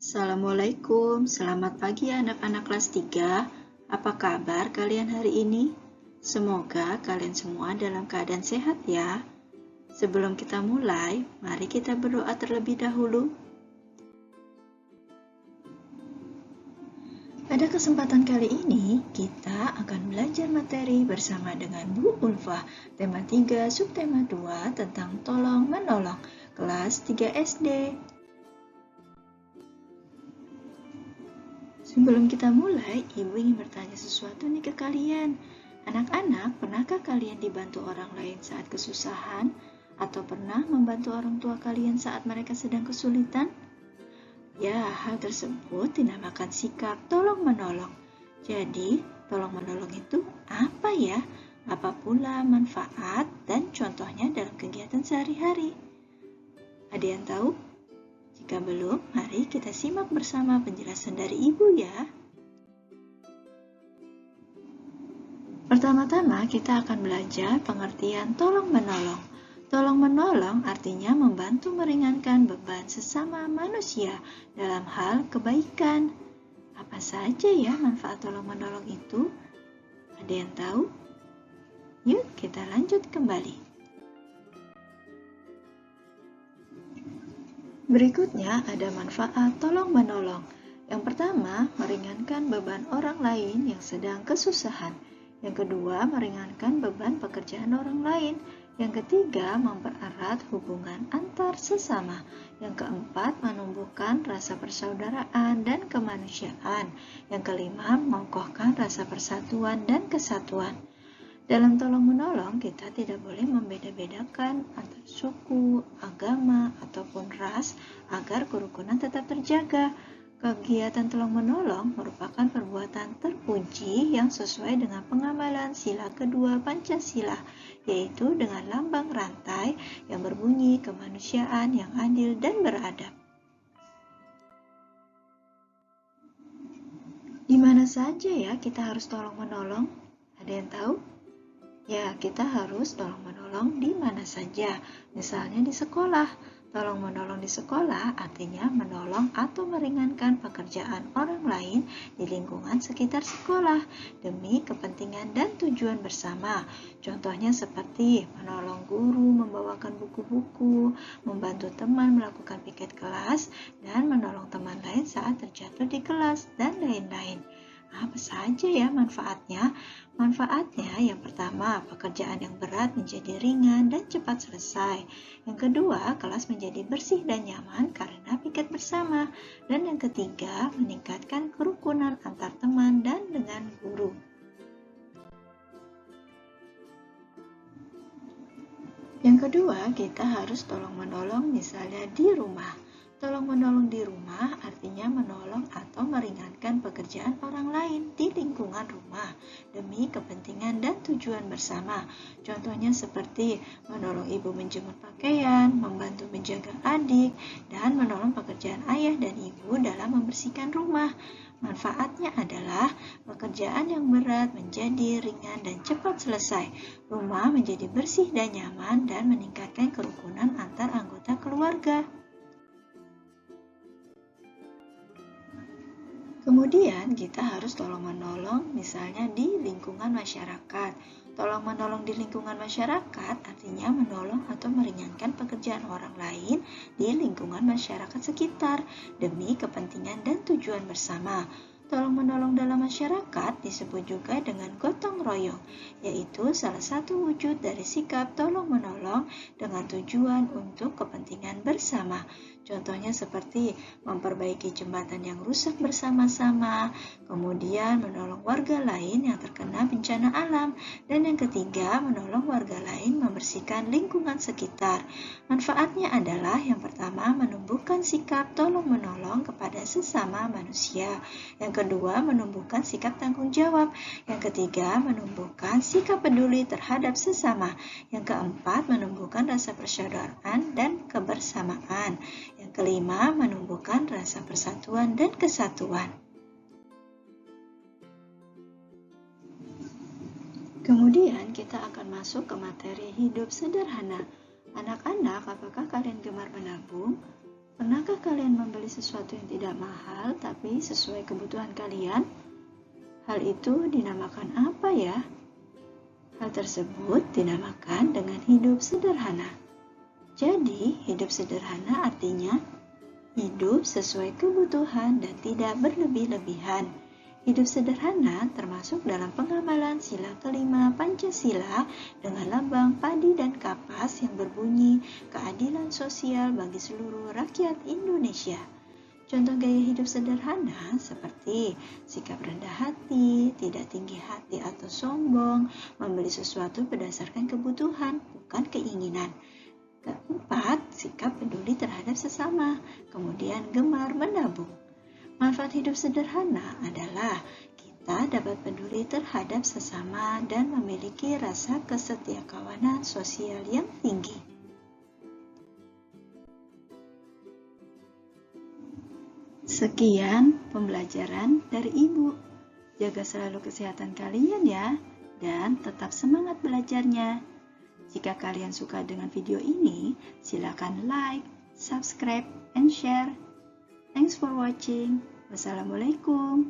Assalamualaikum, selamat pagi anak-anak kelas 3. Apa kabar kalian hari ini? Semoga kalian semua dalam keadaan sehat ya. Sebelum kita mulai, mari kita berdoa terlebih dahulu. Pada kesempatan kali ini, kita akan belajar materi bersama dengan Bu Ulfah, tema 3, subtema 2 tentang tolong menolong, kelas 3 SD. Sebelum kita mulai, Ibu ingin bertanya sesuatu nih ke kalian. Anak-anak, pernahkah kalian dibantu orang lain saat kesusahan? Atau pernah membantu orang tua kalian saat mereka sedang kesulitan? Ya, hal tersebut dinamakan sikap tolong-menolong. Jadi, tolong-menolong itu apa ya? Apa pula manfaat dan contohnya dalam kegiatan sehari-hari? Ada yang tahu? Jika belum, mari kita simak bersama penjelasan dari Ibu ya. Pertama-tama kita akan belajar pengertian tolong-menolong. Tolong-menolong artinya membantu meringankan beban sesama manusia dalam hal kebaikan. Apa saja ya manfaat tolong-menolong itu? Ada yang tahu? Yuk kita lanjut kembali. Berikutnya ada manfaat tolong-menolong. Yang pertama, meringankan beban orang lain yang sedang kesusahan. Yang kedua, meringankan beban pekerjaan orang lain. Yang ketiga, mempererat hubungan antar sesama. Yang keempat, menumbuhkan rasa persaudaraan dan kemanusiaan. Yang kelima, mengokohkan rasa persatuan dan kesatuan. Dalam tolong-menolong, kita tidak boleh membeda-bedakan antara suku, agama, ataupun ras agar kerukunan tetap terjaga. Kegiatan tolong-menolong merupakan perbuatan terpuji yang sesuai dengan pengamalan sila kedua Pancasila, yaitu dengan lambang rantai yang berbunyi kemanusiaan yang adil dan beradab. Di mana saja ya kita harus tolong-menolong? Ada yang tahu? Ya, kita harus tolong-menolong di mana saja. Misalnya di sekolah. Tolong-menolong di sekolah artinya menolong atau meringankan pekerjaan orang lain di lingkungan sekitar sekolah demi kepentingan dan tujuan bersama. Contohnya seperti menolong guru membawakan buku-buku, membantu teman melakukan piket kelas, dan menolong teman lain saat terjatuh di kelas, dan lain-lain. Apa saja ya manfaatnya? Manfaatnya yang pertama, pekerjaan yang berat menjadi ringan dan cepat selesai. Yang kedua, kelas menjadi bersih dan nyaman karena piket bersama. Dan yang ketiga, meningkatkan kerukunan antar teman dan dengan guru. Yang kedua, kita harus tolong-menolong misalnya di rumah. Tolong-menolong di rumah artinya menolong atau meringankan pekerjaan orang lain di lingkungan rumah demi kepentingan dan tujuan bersama. Contohnya seperti menolong ibu menjemur pakaian, membantu menjaga adik, dan menolong pekerjaan ayah dan ibu dalam membersihkan rumah. Manfaatnya adalah pekerjaan yang berat menjadi ringan dan cepat selesai. Rumah menjadi bersih dan nyaman dan meningkatkan kerukunan antar anggota keluarga. Kemudian kita harus tolong-menolong misalnya di lingkungan masyarakat. Tolong-menolong di lingkungan masyarakat artinya menolong atau meringankan pekerjaan orang lain di lingkungan masyarakat sekitar demi kepentingan dan tujuan bersama. Tolong-menolong dalam masyarakat disebut juga dengan gotong royong, yaitu salah satu wujud dari sikap tolong-menolong dengan tujuan untuk kepentingan bersama. Contohnya seperti memperbaiki jembatan yang rusak bersama-sama, kemudian menolong warga lain yang terkena bencana alam, dan yang ketiga menolong warga lain membersihkan lingkungan sekitar. Manfaatnya adalah yang pertama menumbuhkan sikap tolong-menolong kepada sesama manusia. Yang kedua, menumbuhkan sikap tanggung jawab. Yang ketiga, menumbuhkan sikap peduli terhadap sesama. Yang keempat, menumbuhkan rasa persaudaraan dan kebersamaan. Yang kelima, menumbuhkan rasa persatuan dan kesatuan. Kemudian kita akan masuk ke materi hidup sederhana. Anak-anak, apakah kalian gemar menabung? Pernahkah kalian membeli sesuatu yang tidak mahal tapi sesuai kebutuhan kalian? Hal itu dinamakan apa ya? Hal tersebut dinamakan dengan hidup sederhana. Jadi, hidup sederhana artinya hidup sesuai kebutuhan dan tidak berlebih-lebihan. Hidup sederhana termasuk dalam pengamalan sila kelima Pancasila dengan lambang padi dan kapas yang berbunyi keadilan sosial bagi seluruh rakyat Indonesia. Contoh gaya hidup sederhana seperti sikap rendah hati, tidak tinggi hati atau sombong, membeli sesuatu berdasarkan kebutuhan, bukan keinginan. Keempat, sikap peduli terhadap sesama, kemudian gemar menabung. Manfaat hidup sederhana adalah kita dapat peduli terhadap sesama dan memiliki rasa kesetiakawanan sosial yang tinggi. Sekian pembelajaran dari Ibu. Jaga selalu kesehatan kalian ya, dan tetap semangat belajarnya. Jika kalian suka dengan video ini, silakan like, subscribe, and share. Thanks for watching. Wassalamualaikum.